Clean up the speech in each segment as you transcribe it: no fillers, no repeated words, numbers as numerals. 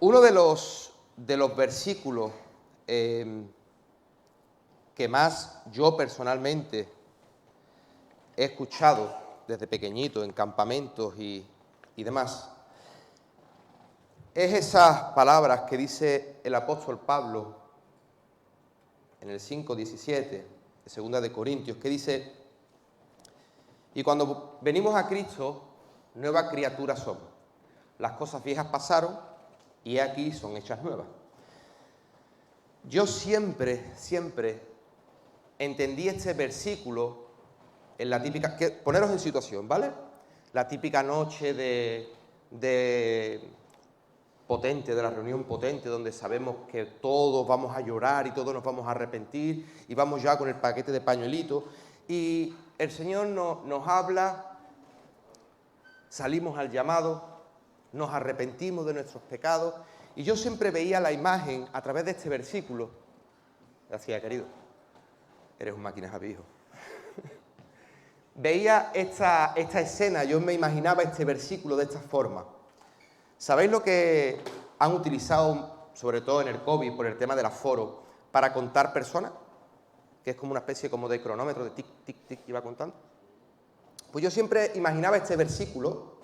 Uno de los versículos que más yo personalmente he escuchado desde pequeñito en campamentos y demás, es esas palabras que dice el apóstol Pablo en el 5:17 de 2 de Corintios, que dice: y cuando venimos a Cristo, nueva criatura somos. Las cosas viejas pasaron y aquí son hechas nuevas. Yo siempre entendí este versículo en la típica... poneros en situación, ¿vale? La típica noche de potente, de la reunión potente, donde sabemos que todos vamos a llorar y todos nos vamos a arrepentir y vamos ya con el paquete de pañuelitos y el Señor nos habla, salimos al llamado, nos arrepentimos de nuestros pecados y yo siempre veía la imagen a través de este versículo. Gracias, querido. Eres un máquina, Javi, hijo. Veía esta escena, yo me imaginaba este versículo de esta forma. ¿Sabéis lo que han utilizado, sobre todo en el COVID, por el tema del aforo, para contar personas? Que es como una especie como de cronómetro de tic, tic, tic, que iba contando. Pues yo siempre imaginaba este versículo,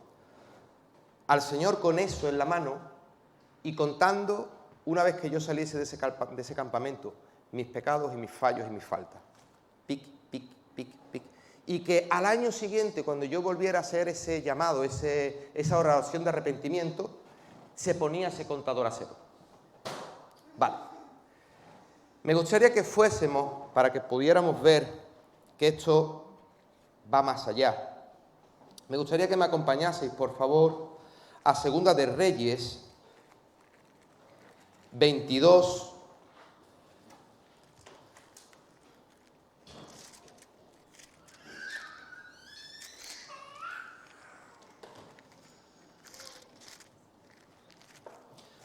al Señor con eso en la mano y contando, una vez que yo saliese de ese campamento, mis pecados y mis fallos y mis faltas. Pic, pic, pic, pic. Y que al año siguiente, cuando yo volviera a hacer ese llamado, esa oración de arrepentimiento, se ponía ese contador a cero. Vale. Me gustaría que fuésemos, para que pudiéramos ver que esto va más allá. Me gustaría que me acompañaseis, por favor, a Segunda de Reyes 22.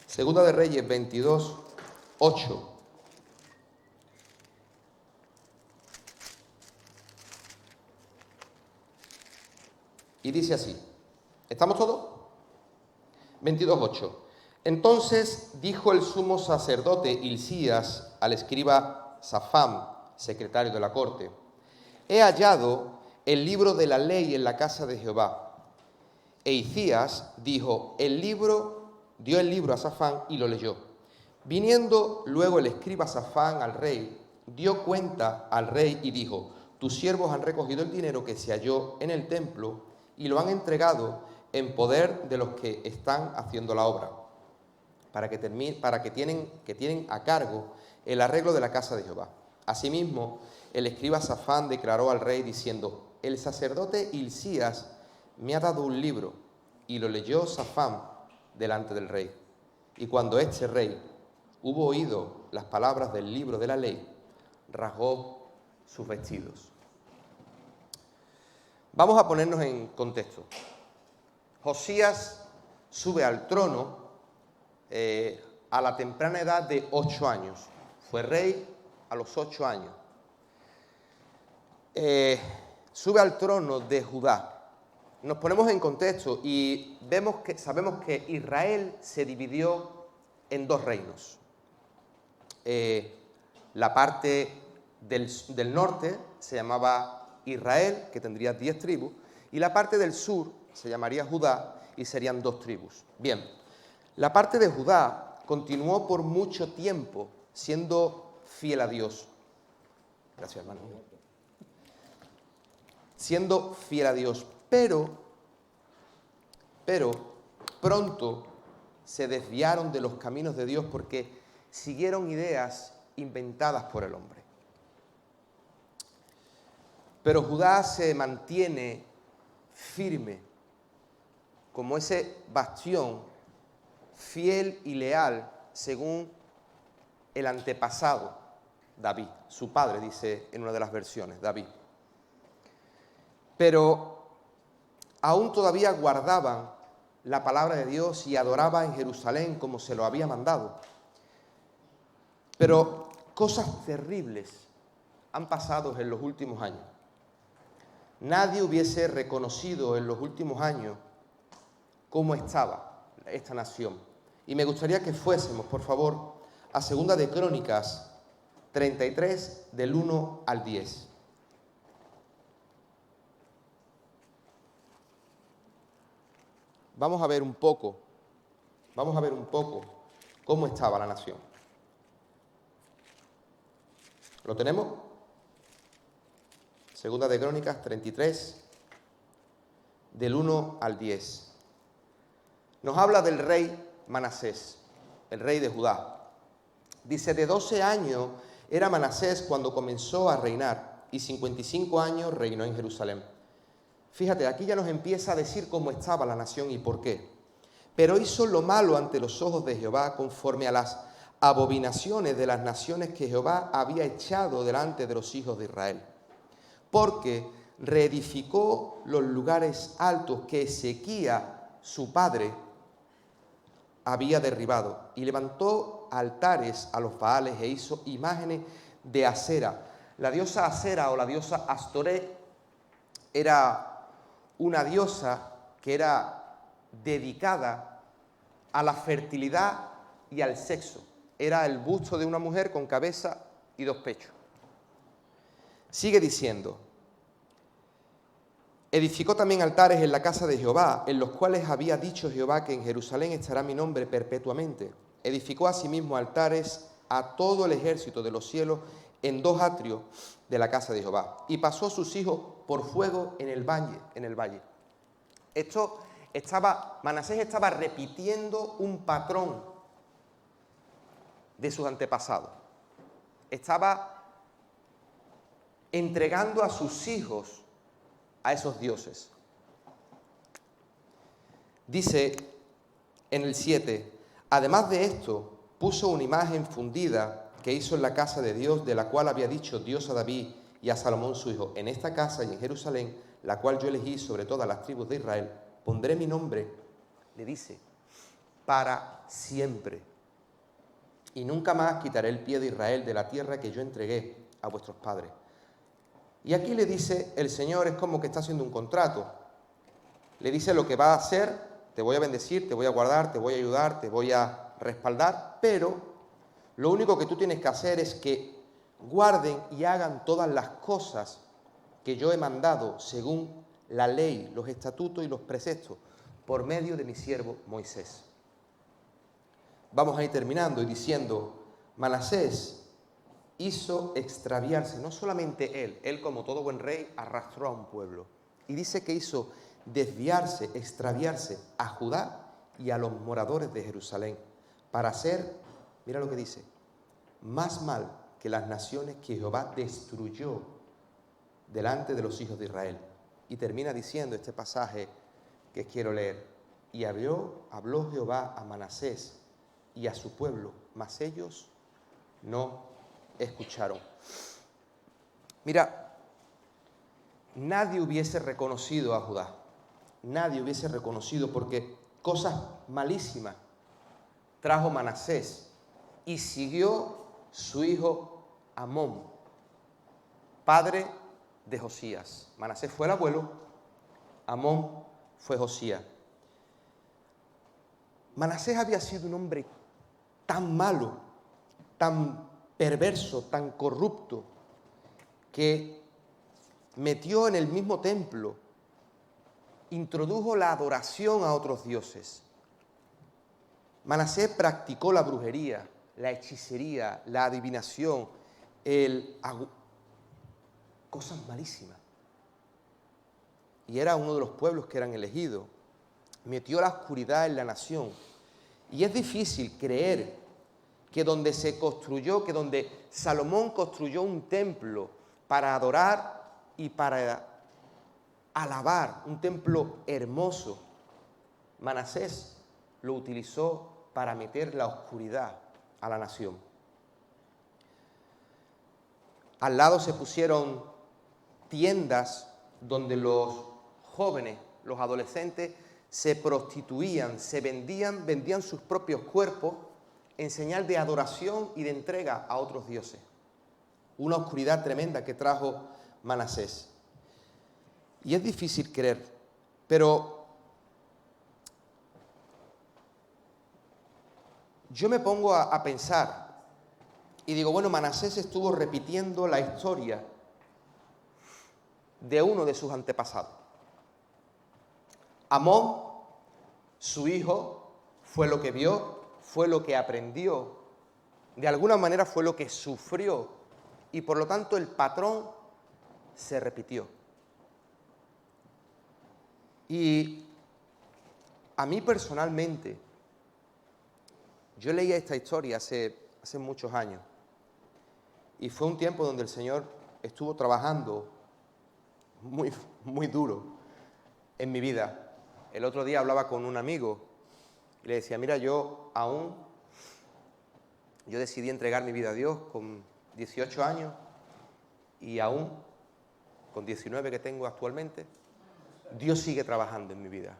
Segunda de Reyes 22, 8. Y dice así. ¿Estamos todos? 22:8. Entonces dijo el sumo sacerdote Hilcías al escriba Safán, secretario de la corte: he hallado el libro de la ley en la casa de Jehová. E Hilcías dijo, dio el libro a Safán y lo leyó. Viniendo luego el escriba Safán al rey, dio cuenta al rey y dijo: tus siervos han recogido el dinero que se halló en el templo y lo han entregado en poder de los que están haciendo la obra, que tienen a cargo el arreglo de la casa de Jehová. Asimismo, el escriba Safán declaró al rey diciendo: el sacerdote Hilcías me ha dado un libro. Y lo leyó Safán delante del rey. Y cuando este rey hubo oído las palabras del libro de la ley, rasgó sus vestidos. Vamos a ponernos en contexto. Josías sube al trono a la temprana edad de 8 años. Fue rey a los 8 años. Sube al trono de Judá. Nos ponemos en contexto y sabemos que Israel se dividió en dos reinos. La parte del norte se llamaba Israel, que tendría 10 tribus, y la parte del sur se llamaría Judá y serían 2 tribus. Bien, la parte de Judá continuó por mucho tiempo siendo fiel a Dios. Gracias, hermano. Siendo fiel a Dios, pero pronto se desviaron de los caminos de Dios porque siguieron ideas inventadas por el hombre. Pero Judá se mantiene firme como ese bastión fiel y leal según el antepasado David, su padre, dice en una de las versiones, David. Pero aún todavía guardaban la palabra de Dios y adoraban en Jerusalén como se lo había mandado. Pero cosas terribles han pasado en los últimos años. Nadie hubiese reconocido en los últimos años cómo estaba esta nación. Y me gustaría que fuésemos, por favor, a Segunda de Crónicas 33, del 1 al 10. Vamos a ver un poco cómo estaba la nación. ¿Lo tenemos? Segunda de Crónicas 33, del 1 al 10. Nos habla del rey Manasés, el rey de Judá. Dice, de 12 años era Manasés cuando comenzó a reinar, y 55 años reinó en Jerusalén. Fíjate, aquí ya nos empieza a decir cómo estaba la nación y por qué. Pero hizo lo malo ante los ojos de Jehová, conforme a las abominaciones de las naciones que Jehová había echado delante de los hijos de Israel. Porque reedificó los lugares altos que Ezequías, su padre, había derribado, y levantó altares a los Baales e hizo imágenes de Asera. La diosa Asera o la diosa Astoré era una diosa que era dedicada a la fertilidad y al sexo. Era el busto de una mujer con cabeza y 2 pechos. Sigue diciendo, edificó también altares en la casa de Jehová, en los cuales había dicho Jehová que en Jerusalén estará mi nombre perpetuamente. Edificó asimismo altares a todo el ejército de los cielos en 2 atrios de la casa de Jehová. Y pasó a sus hijos por fuego en el valle. Manasés estaba repitiendo un patrón de sus antepasados. Estaba entregando a sus hijos a esos dioses. Dice en el 7, además de esto, puso una imagen fundida que hizo en la casa de Dios, de la cual había dicho Dios a David y a Salomón su hijo, en esta casa y en Jerusalén, la cual yo elegí sobre todas las tribus de Israel, pondré mi nombre, le dice, para siempre. Y nunca más quitaré el pie de Israel de la tierra que yo entregué a vuestros padres. Y aquí le dice el Señor, es como que está haciendo un contrato. Le dice lo que va a hacer, te voy a bendecir, te voy a guardar, te voy a ayudar, te voy a respaldar, pero lo único que tú tienes que hacer es que guarden y hagan todas las cosas que yo he mandado según la ley, los estatutos y los preceptos, por medio de mi siervo Moisés. Vamos a ir terminando y diciendo, Manasés hizo extraviarse, no solamente él como todo buen rey arrastró a un pueblo, y dice que hizo desviarse, extraviarse a Judá y a los moradores de Jerusalén, para hacer, mira lo que dice, más mal que las naciones que Jehová destruyó delante de los hijos de Israel. Y termina diciendo este pasaje que quiero leer, y habló Jehová a Manasés y a su pueblo, mas ellos no escucharon. Mira, nadie hubiese reconocido a Judá, nadie hubiese reconocido, porque cosas malísimas trajo Manasés y siguió su hijo Amón, padre de Josías. Manasés fue el abuelo, Amón fue Josías. Manasés había sido un hombre tan malo, tan perverso, tan corrupto, que metió en el mismo templo, introdujo la adoración a otros dioses. Manasés practicó la brujería, la hechicería, la adivinación, cosas malísimas. Y era uno de los pueblos que eran elegidos. Metió la oscuridad en la nación. Y es difícil creer que donde Salomón construyó un templo para adorar y para alabar, un templo hermoso, Manasés lo utilizó para meter la oscuridad a la nación. Al lado se pusieron tiendas donde los jóvenes, los adolescentes, se prostituían, vendían sus propios cuerpos en señal de adoración y de entrega a otros dioses. Una oscuridad tremenda que trajo Manasés. Y es difícil creer, pero yo me pongo a pensar y digo, bueno, Manasés estuvo repitiendo la historia de uno de sus antepasados. Amón, su hijo, fue lo que vio, fue lo que aprendió, de alguna manera fue lo que sufrió y por lo tanto el patrón se repitió. Y a mí personalmente, yo leía esta historia hace muchos años y fue un tiempo donde el Señor estuvo trabajando muy duro en mi vida. El otro día hablaba con un amigo y le decía, mira, yo decidí entregar mi vida a Dios con 18 años y aún con 19 que tengo actualmente, Dios sigue trabajando en mi vida.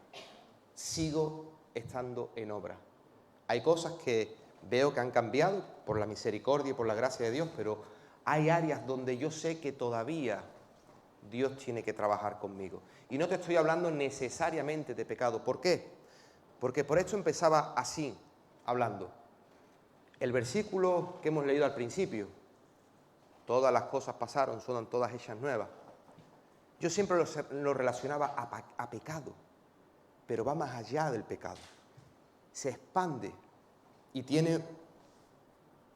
Sigo estando en obra. Hay cosas que veo que han cambiado por la misericordia y por la gracia de Dios, pero hay áreas donde yo sé que todavía Dios tiene que trabajar conmigo. Y no te estoy hablando necesariamente de pecado. ¿Por qué? Porque por esto empezaba así, hablando. El versículo que hemos leído al principio, todas las cosas pasaron, son todas hechas nuevas. Yo siempre lo relacionaba a pecado, pero va más allá del pecado. Se expande y tiene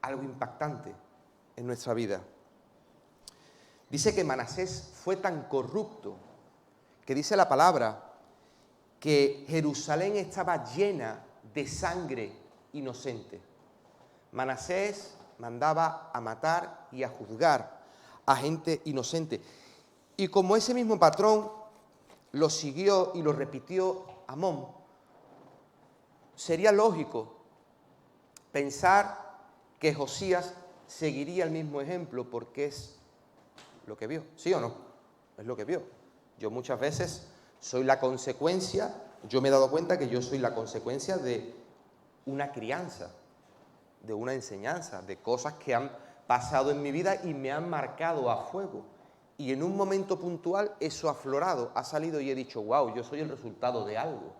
algo impactante en nuestra vida. Dice que Manasés fue tan corrupto que dice la palabra que Jerusalén estaba llena de sangre inocente. Manasés mandaba a matar y a juzgar a gente inocente. Y como ese mismo patrón lo siguió y lo repitió Amón, sería lógico pensar que Josías seguiría el mismo ejemplo porque es lo que vio, ¿sí o no? Es lo que vio. Yo muchas veces soy la consecuencia, yo me he dado cuenta que yo soy la consecuencia de una crianza, de una enseñanza, de cosas que han pasado en mi vida y me han marcado a fuego. Y en un momento puntual eso ha aflorado, ha salido y he dicho, wow, yo soy el resultado de algo.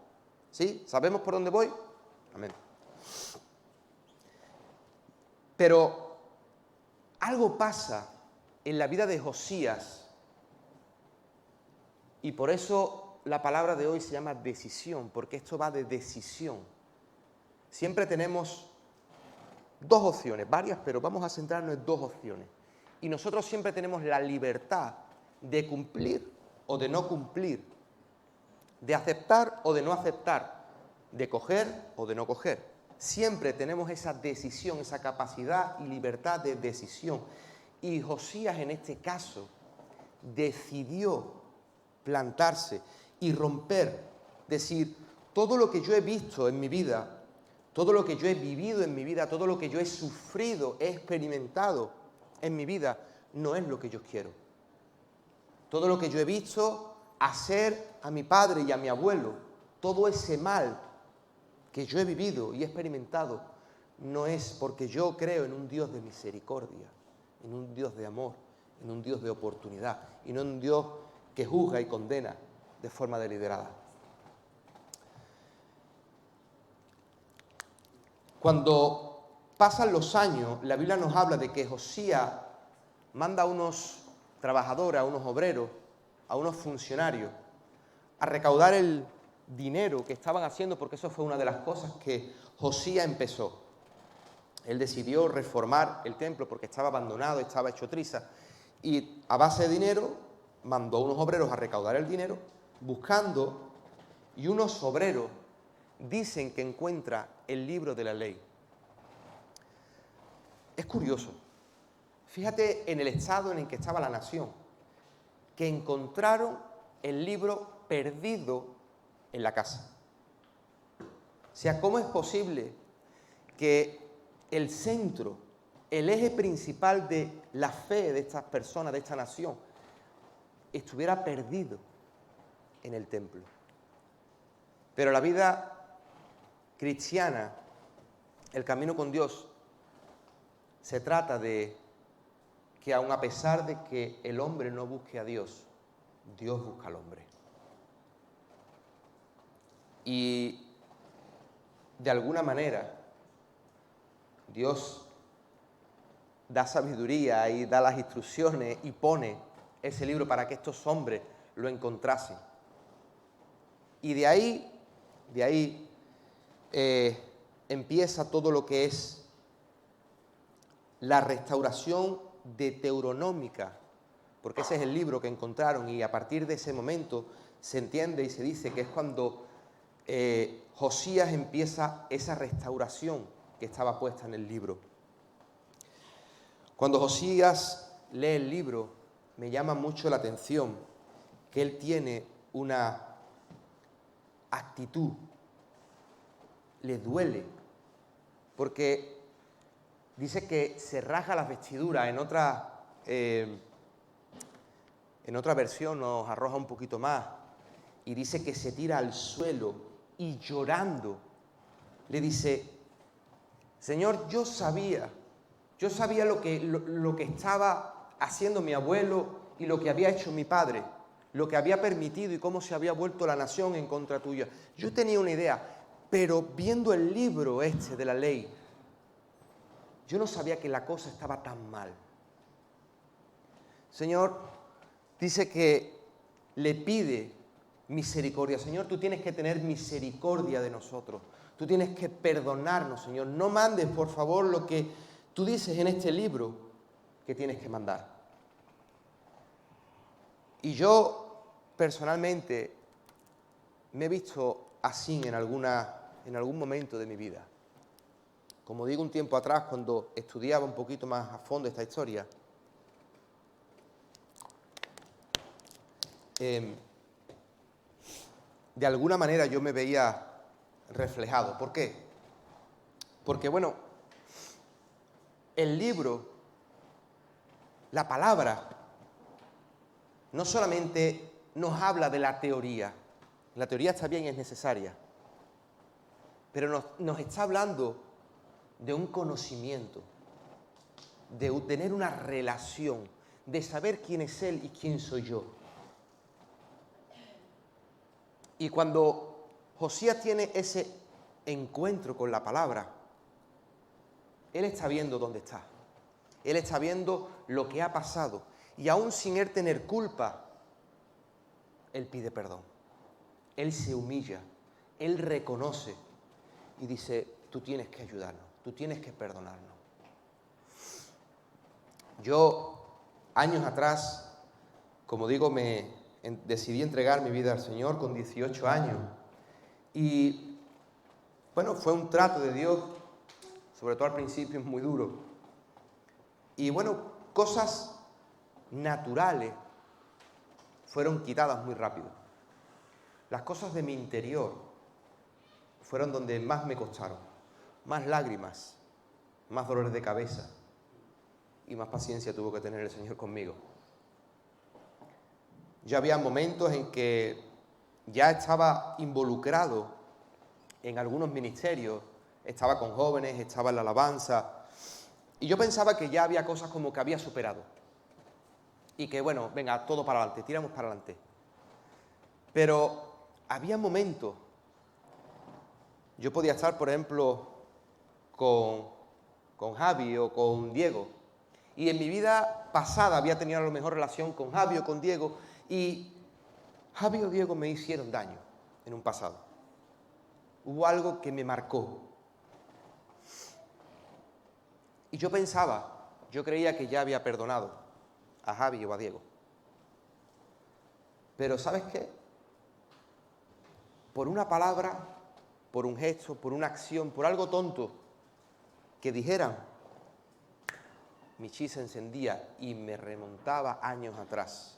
¿Sí? ¿Sabemos por dónde voy? Amén. Pero algo pasa en la vida de Josías y por eso la palabra de hoy se llama decisión, porque esto va de decisión. Siempre tenemos dos opciones, varias, pero vamos a centrarnos en dos opciones. Y nosotros siempre tenemos la libertad de cumplir o de no cumplir, de aceptar o de no aceptar, de coger o de no coger. Siempre tenemos esa decisión, esa capacidad y libertad de decisión. Y Josías en este caso decidió plantarse y romper, decir, todo lo que yo he visto en mi vida, todo lo que yo he vivido en mi vida, todo lo que yo he sufrido, he experimentado en mi vida, no es lo que yo quiero. Todo lo que yo he visto hacer a mi padre y a mi abuelo, todo ese mal que yo he vivido y he experimentado, no es porque yo creo en un Dios de misericordia, en un Dios de amor, en un Dios de oportunidad y no en un Dios que juzga y condena de forma deliberada. Cuando pasan los años, la Biblia nos habla de que Josías manda a unos trabajadores, a unos obreros, a unos funcionarios, a recaudar el dinero que estaban haciendo, porque eso fue una de las cosas que Josías empezó. Él decidió reformar el templo porque estaba abandonado, estaba hecho triza, y a base de dinero mandó a unos obreros a recaudar el dinero, buscando, y unos obreros dicen que encuentra el libro de la ley. Es curioso. Fíjate en el estado en el que estaba la nación, que encontraron el libro perdido en la casa. O sea, ¿cómo es posible que el centro, el eje principal de la fe de estas personas, de esta nación, estuviera perdido en el templo? Pero la vida cristiana, el camino con Dios, se trata de que aun a pesar de que el hombre no busque a Dios, Dios busca al hombre. Y de alguna manera, Dios da sabiduría y da las instrucciones y pone ese libro para que estos hombres lo encontrasen. Y de ahí empieza todo lo que es la restauración deuteronómica, porque ese es el libro que encontraron, y a partir de ese momento se entiende y se dice que es cuando Josías empieza esa restauración que estaba puesta en el libro. Cuando Josías lee el libro, me llama mucho la atención que él tiene una actitud, le duele, porque dice que se rasga las vestiduras. En otra versión nos arroja un poquito más y dice que se tira al suelo y llorando le dice: Señor, yo sabía lo que estaba haciendo mi abuelo y lo que había hecho mi padre, lo que había permitido y cómo se había vuelto la nación en contra tuya. Yo tenía una idea, pero viendo el libro este de la ley, yo no sabía que la cosa estaba tan mal. Señor, dice que le pide misericordia. Señor, tú tienes que tener misericordia de nosotros. Tú tienes que perdonarnos, Señor. No mandes, por favor, lo que tú dices en este libro que tienes que mandar. Y yo, personalmente, me he visto así en algún momento de mi vida. Como digo, un tiempo atrás, cuando estudiaba un poquito más a fondo esta historia, de alguna manera yo me veía reflejado. ¿Por qué? Porque, bueno, el libro, la palabra, no solamente nos habla de la teoría está bien y es necesaria, pero nos está hablando de un conocimiento, de tener una relación, de saber quién es Él y quién soy yo. Y cuando Josías tiene ese encuentro con la palabra, él está viendo dónde está. Él está viendo lo que ha pasado. Y aún sin él tener culpa, él pide perdón. Él se humilla. Él reconoce y dice: tú tienes que ayudarnos, tú tienes que perdonarnos. Yo, años atrás, como digo, decidí entregar mi vida al Señor con 18 años. Y, bueno, fue un trato de Dios, sobre todo al principio, muy duro. Y, bueno, cosas naturales fueron quitadas muy rápido. Las cosas de mi interior fueron donde más me costaron. Más lágrimas, más dolores de cabeza y más paciencia tuvo que tener el Señor conmigo. Ya había momentos en que ya estaba involucrado en algunos ministerios, estaba con jóvenes, estaba en la alabanza, y yo pensaba que ya había cosas como que había superado. Y que, bueno, venga, todo para adelante, tiramos para adelante. Pero había momentos, yo podía estar, por ejemplo, con Javi o con Diego, y en mi vida pasada había tenido a lo mejor relación con Javi o con Diego, y Javi o Diego me hicieron daño en un pasado. Hubo algo que me marcó. Y yo creía que ya había perdonado a Javi o a Diego. Pero ¿sabes qué? Por una palabra, por un gesto, por una acción, por algo tonto que dijeran, mi chi se encendía y me remontaba años atrás.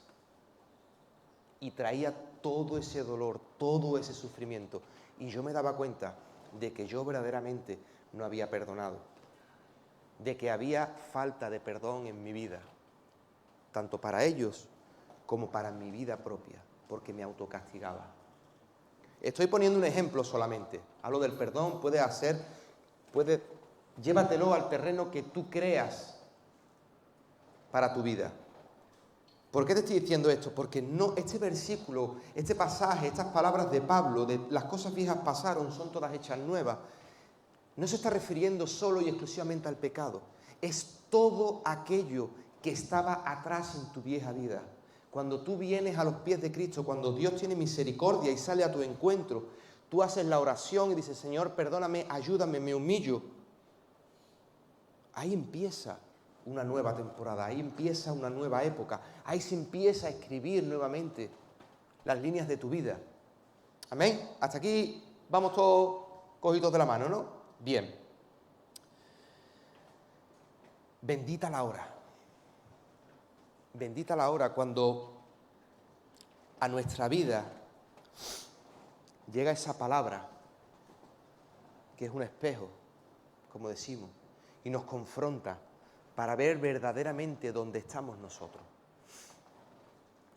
Y traía todo ese dolor, todo ese sufrimiento. Y yo me daba cuenta de que yo verdaderamente no había perdonado. De que había falta de perdón en mi vida. Tanto para ellos como para mi vida propia. Porque me autocastigaba. Estoy poniendo un ejemplo solamente. Hablo del perdón, llévatelo al terreno que tú creas para tu vida. ¿Por qué te estoy diciendo esto? Porque no, este versículo, este pasaje, estas palabras de Pablo, de las cosas viejas pasaron, son todas hechas nuevas, no se está refiriendo solo y exclusivamente al pecado. Es todo aquello que estaba atrás en tu vieja vida. Cuando tú vienes a los pies de Cristo, cuando Dios tiene misericordia y sale a tu encuentro, tú haces la oración y dices, Señor, perdóname, ayúdame, me humillo. Ahí empieza una nueva temporada, ahí empieza una nueva época, ahí se empieza a escribir nuevamente las líneas de tu vida. Amén. Hasta aquí vamos todos cogidos de la mano, ¿no? Bien. Bendita la hora. Bendita la hora cuando a nuestra vida llega esa palabra que es un espejo, como decimos, y nos confronta para ver verdaderamente dónde estamos nosotros.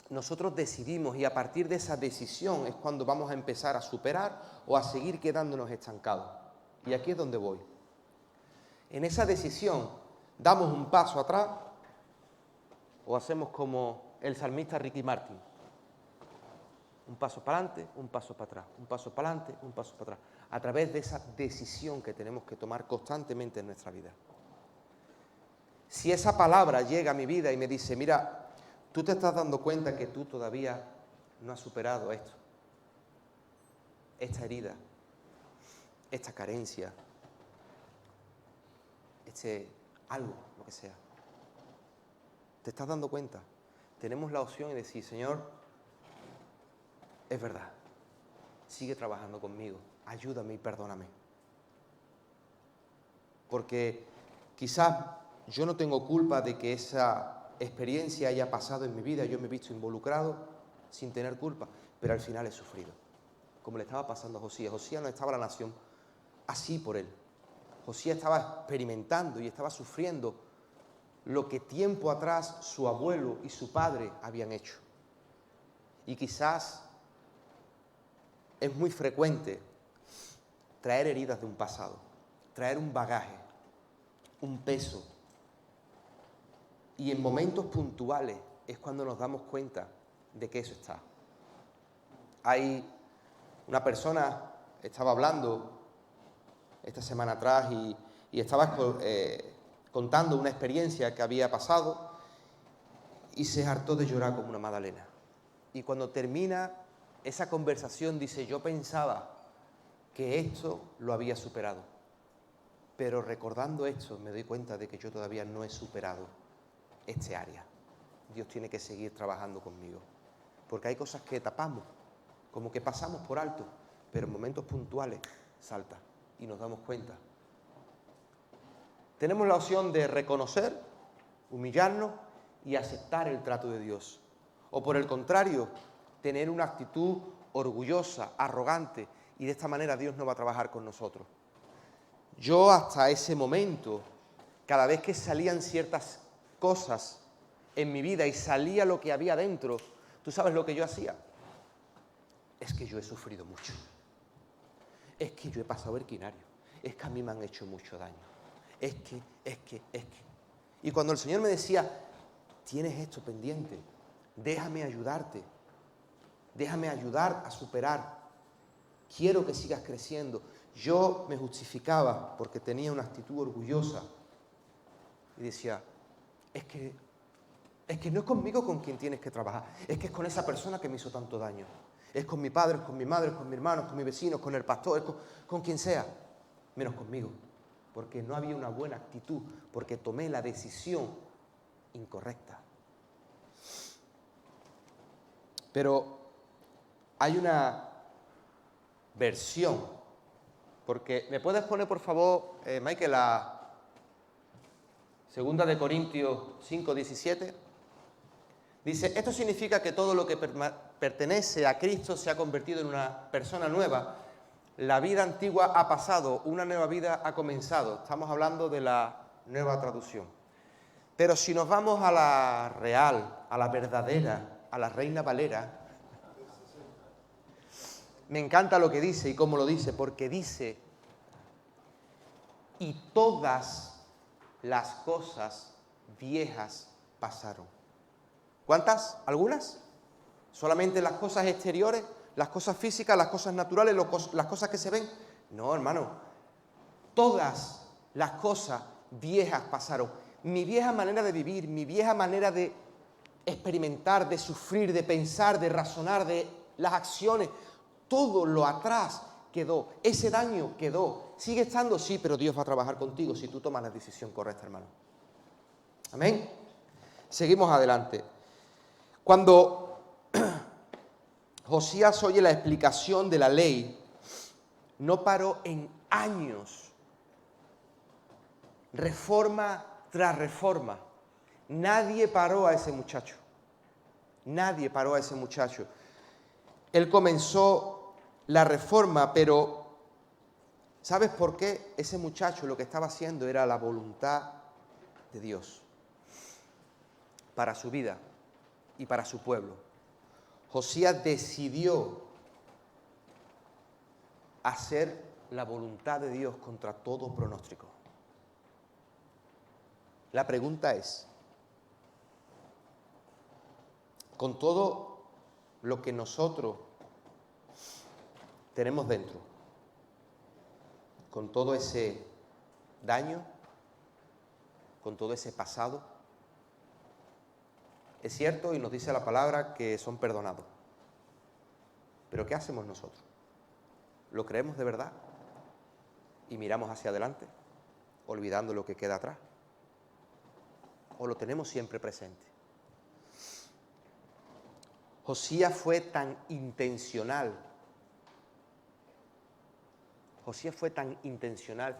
Nosotros decidimos y a partir de esa decisión es cuando vamos a empezar a superar o a seguir quedándonos estancados. Y aquí es donde voy. En esa decisión damos un paso atrás o hacemos como el salmista Ricky Martin. Un paso para adelante, un paso para atrás, un paso para adelante, un paso para atrás. A través de esa decisión que tenemos que tomar constantemente en nuestra vida. Si esa palabra llega a mi vida y me dice, mira, tú te estás dando cuenta que tú todavía no has superado esto, esta herida, esta carencia, algo, lo que sea. ¿Te estás dando cuenta? Tenemos la opción de decir, Señor, es verdad, sigue trabajando conmigo, ayúdame y perdóname. Porque quizás yo no tengo culpa de que esa experiencia haya pasado en mi vida, yo me he visto involucrado sin tener culpa, pero al final he sufrido, como le estaba pasando a Josías. Josías no estaba la nación así por él. Josías estaba experimentando y estaba sufriendo lo que tiempo atrás su abuelo y su padre habían hecho. Y quizás es muy frecuente traer heridas de un pasado, traer un bagaje, un peso. Y en momentos puntuales es cuando nos damos cuenta de que eso está. Hay una persona, estaba hablando esta semana atrás y estaba contando una experiencia que había pasado y se hartó de llorar como una magdalena. Y cuando termina esa conversación dice, yo pensaba que esto lo había superado, pero recordando esto me doy cuenta de que yo todavía no he superado este área. Dios tiene que seguir trabajando conmigo, porque hay cosas que tapamos, como que pasamos por alto, pero en momentos puntuales salta y nos damos cuenta. Tenemos la opción de reconocer, humillarnos y aceptar el trato de Dios. O por el contrario, tener una actitud orgullosa, arrogante, y de esta manera Dios no va a trabajar con nosotros. Yo hasta ese momento, cada vez que salían ciertas cosas en mi vida y salía lo que había dentro, ¿tú sabes lo que yo hacía? Es que yo he sufrido mucho. Es que yo he pasado el quinario. Es que a mí me han hecho mucho daño. Es que. Y cuando el Señor me decía, tienes esto pendiente, déjame ayudarte, déjame ayudar a superar, quiero que sigas creciendo. Yo me justificaba porque tenía una actitud orgullosa y decía, es que no es conmigo con quien tienes que trabajar, es que es con esa persona que me hizo tanto daño. Es con mi padre, es con mi madre, es con mi hermano, es con mi vecino, es con el pastor, es con quien sea, menos conmigo. Porque no había una buena actitud, porque tomé la decisión incorrecta. Pero hay una versión, porque ¿me puedes poner por favor, Michael, la 2 de Corintios 5:17? Dice, esto significa que todo lo que pertenece a Cristo se ha convertido en una persona nueva. La vida antigua ha pasado, una nueva vida ha comenzado. Estamos hablando de la nueva traducción. Pero si nos vamos a la real, a la verdadera, a la Reina Valera, me encanta lo que dice y cómo lo dice, porque dice, y todas las cosas viejas pasaron. ¿Cuántas? ¿Algunas? ¿Solamente las cosas exteriores, las cosas físicas, las cosas naturales, las cosas que se ven? No, hermano. todas las cosas viejas pasaron. Mi vieja manera de vivir, mi vieja manera de experimentar, de sufrir, de pensar, de razonar, de las acciones, todo lo atrás quedó. Ese daño quedó. Sigue estando, sí, pero Dios va a trabajar contigo si tú tomas la decisión correcta, hermano. Amén. Seguimos adelante. Cuando Josías oye la explicación de la ley, no paró en años, reforma tras reforma. Nadie paró a ese muchacho. Nadie paró a ese muchacho. Él comenzó la reforma, pero ¿sabes por qué? Ese muchacho lo que estaba haciendo era la voluntad de Dios para su vida y para su pueblo. Josías decidió hacer la voluntad de Dios contra todo pronóstico. La pregunta es, con todo lo que nosotros tenemos dentro, con todo ese daño, con todo ese pasado, es cierto y nos dice la palabra que son perdonados. Pero ¿qué hacemos nosotros? ¿Lo creemos de verdad? ¿Y miramos hacia adelante, olvidando lo que queda atrás? ¿O lo tenemos siempre presente? Josías fue tan intencional. Josías fue tan intencional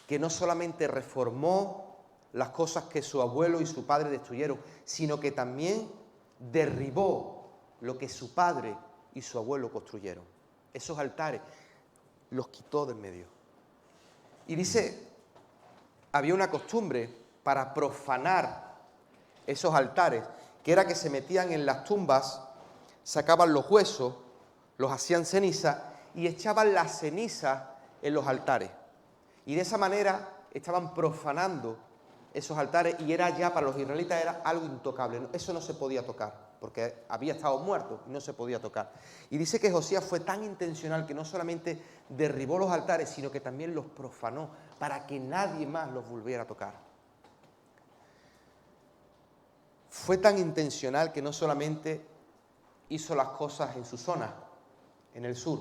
que no solamente reformó las cosas que su abuelo y su padre destruyeron, sino que también derribó lo que su padre y su abuelo construyeron. Esos altares los quitó del medio. Y dice, había una costumbre para profanar esos altares, que era que se metían en las tumbas, sacaban los huesos, los hacían ceniza y echaban la ceniza en los altares. Y de esa manera estaban profanando esos altares y era ya para los israelitas era algo intocable. Eso no se podía tocar porque había estado muerto y no se podía tocar. Y dice que Josías fue tan intencional que no solamente derribó los altares, sino que también los profanó para que nadie más los volviera a tocar. Fue tan intencional que no solamente hizo las cosas en su zona, en el sur,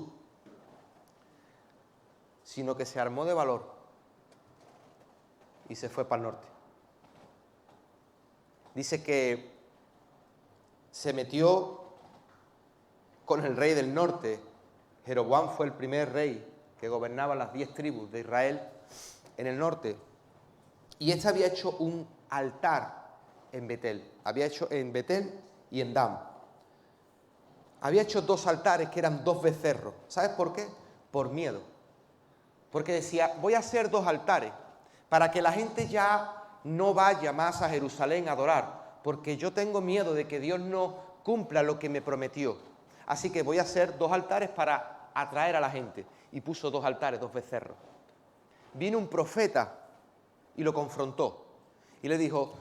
sino que se armó de valor y se fue para el norte. Dice que se metió con el rey del norte. Jeroboam fue el primer rey que gobernaba las 10 tribus de Israel en el norte. Y este había hecho un altar en Betel. Había hecho en Betel y en Dan. Había hecho 2 altares que eran 2 becerros. ¿Sabes por qué? Por miedo. Porque decía, voy a hacer 2 altares para que la gente ya no vaya más a Jerusalén a adorar, porque yo tengo miedo de que Dios no cumpla lo que me prometió. Así que voy a hacer 2 altares para atraer a la gente. Y puso 2 altares, 2 becerros. Vino un profeta y lo confrontó. Y le dijo,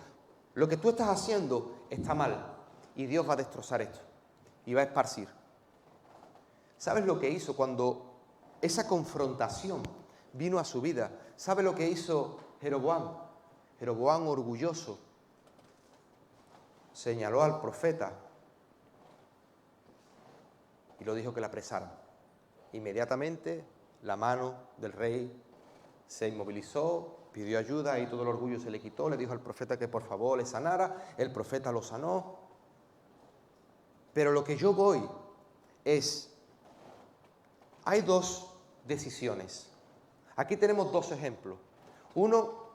lo que tú estás haciendo está mal y Dios va a destrozar esto y va a esparcir. ¿Sabes lo que hizo cuando esa confrontación vino a su vida? ¿Sabe lo que hizo Jeroboam? Jeroboam, orgulloso, señaló al profeta y lo dijo que la apresaran. Inmediatamente la mano del rey se inmovilizó, pidió ayuda y todo el orgullo se le quitó. Le dijo al profeta que por favor le sanara. El profeta lo sanó. Pero lo que yo voy es, hay 2 decisiones. Aquí tenemos 2 ejemplos. Uno,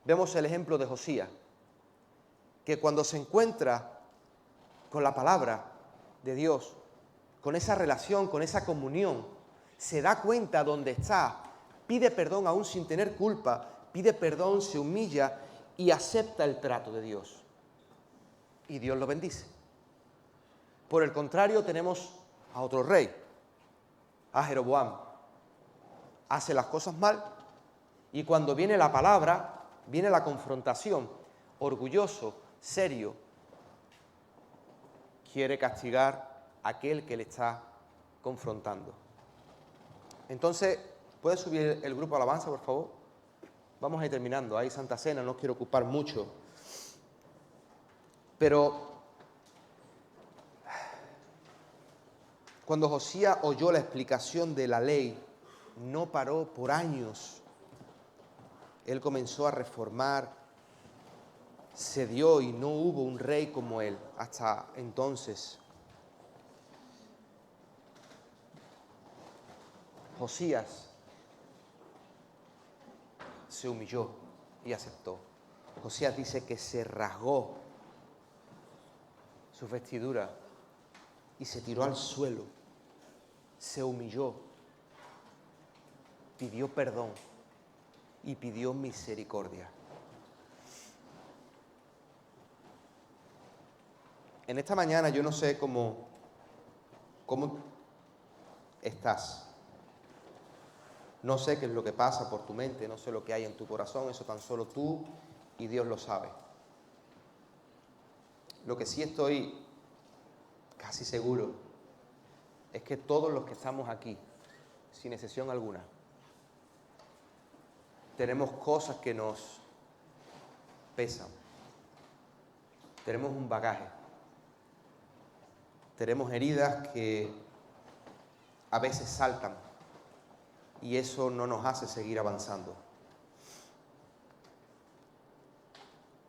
vemos el ejemplo de Josías, que cuando se encuentra con la palabra de Dios, con esa relación, con esa comunión, se da cuenta dónde está, pide perdón aún sin tener culpa, pide perdón, se humilla y acepta el trato de Dios. Y Dios lo bendice. Por el contrario, tenemos a otro rey, a Jeroboam. Hace las cosas mal y cuando viene la palabra, viene la confrontación, orgulloso, serio, quiere castigar a aquel que le está confrontando. Entonces, ¿puede subir el grupo alabanza, por favor? Vamos a ir terminando. Hay Santa Cena, no os quiero ocupar mucho. Pero cuando Josías oyó la explicación de la ley, no paró por años. Él comenzó a reformar, cedió y no hubo un rey como él hasta entonces. Josías se humilló y aceptó. Josías dice que se rasgó su vestidura y se tiró al suelo, se humilló, pidió perdón y pidió misericordia. En esta mañana yo no sé cómo estás. No sé qué es lo que pasa por tu mente, no sé lo que hay en tu corazón, eso tan solo tú y Dios lo sabe. Lo que sí estoy casi seguro es que todos los que estamos aquí, sin excepción alguna, tenemos cosas que nos pesan, tenemos un bagaje, tenemos heridas que a veces saltan y eso no nos hace seguir avanzando.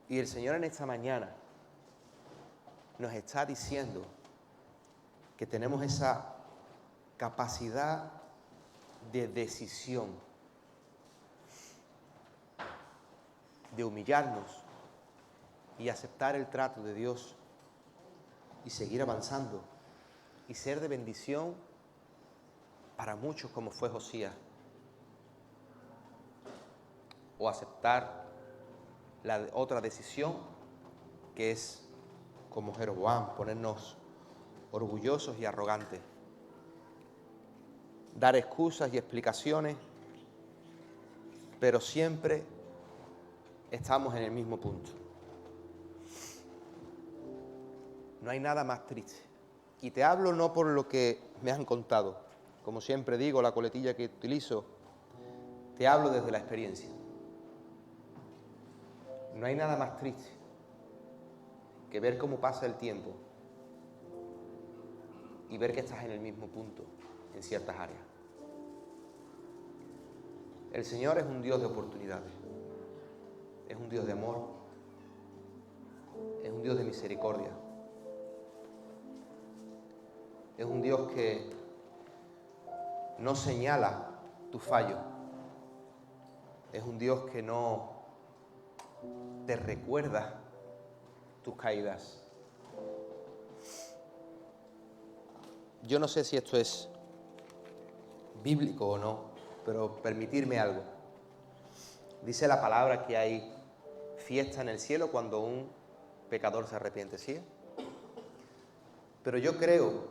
Y el Señor en esta mañana nos está diciendo que tenemos esa capacidad de decisión, de humillarnos y aceptar el trato de Dios y seguir avanzando y ser de bendición para muchos como fue Josías, o aceptar la otra decisión que es como Jeroboam, ponernos orgullosos y arrogantes, dar excusas y explicaciones, pero siempre estamos en el mismo punto. No hay nada más triste. Y te hablo no por lo que me han contado, como siempre digo, la coletilla que utilizo, te hablo desde la experiencia. No hay nada más triste que ver cómo pasa el tiempo y ver que estás en el mismo punto en ciertas áreas. El Señor es un Dios de oportunidades, es un Dios de amor, es un Dios de misericordia, es un Dios que no señala tu fallo, es un Dios que no te recuerda tus caídas. Yo no sé si esto es bíblico o no, pero permitirme algo. Dice la palabra que hay fiesta en el cielo cuando un pecador se arrepiente, ¿sí? Pero yo creo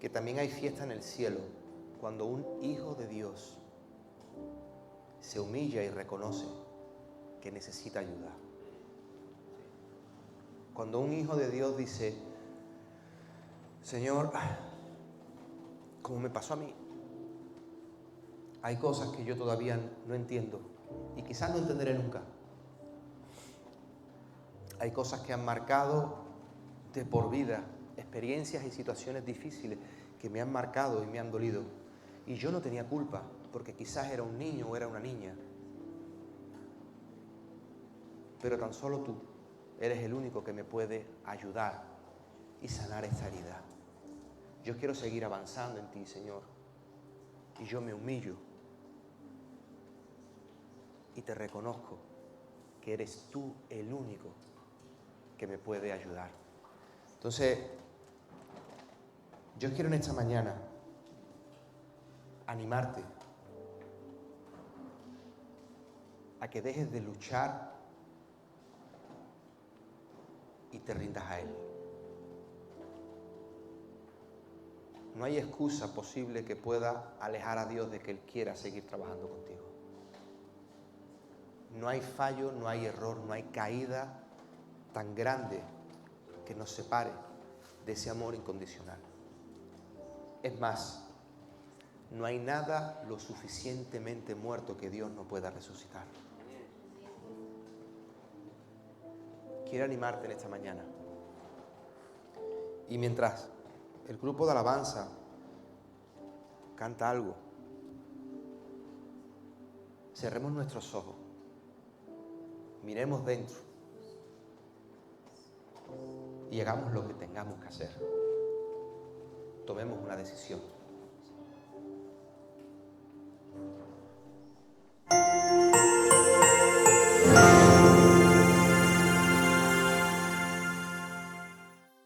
que también hay fiesta en el cielo cuando un hijo de Dios se humilla y reconoce que necesita ayuda. Cuando un hijo de Dios dice, Señor, como me pasó a mí, hay cosas que yo todavía no entiendo y quizás no entenderé nunca. Hay cosas que han marcado de por vida, experiencias y situaciones difíciles que me han marcado y me han dolido. Y yo no tenía culpa, porque quizás era un niño o era una niña. Pero tan solo tú eres el único que me puede ayudar y sanar esta herida. Yo quiero seguir avanzando en ti, Señor. Y yo me humillo y te reconozco que eres tú el único que me puede ayudar. Entonces, yo quiero en esta mañana animarte a que dejes de luchar y te rindas a Él. No hay excusa posible que pueda alejar a Dios de que Él quiera seguir trabajando contigo. No hay fallo, no hay error, no hay caída tan grande que nos separe de ese amor incondicional. Es más, no hay nada lo suficientemente muerto que Dios no pueda resucitar. quiero animarte en esta mañana. Y mientras el grupo de alabanza canta algo, cerremos nuestros ojos, miremos dentro y hagamos lo que tengamos que hacer. Tomemos una decisión.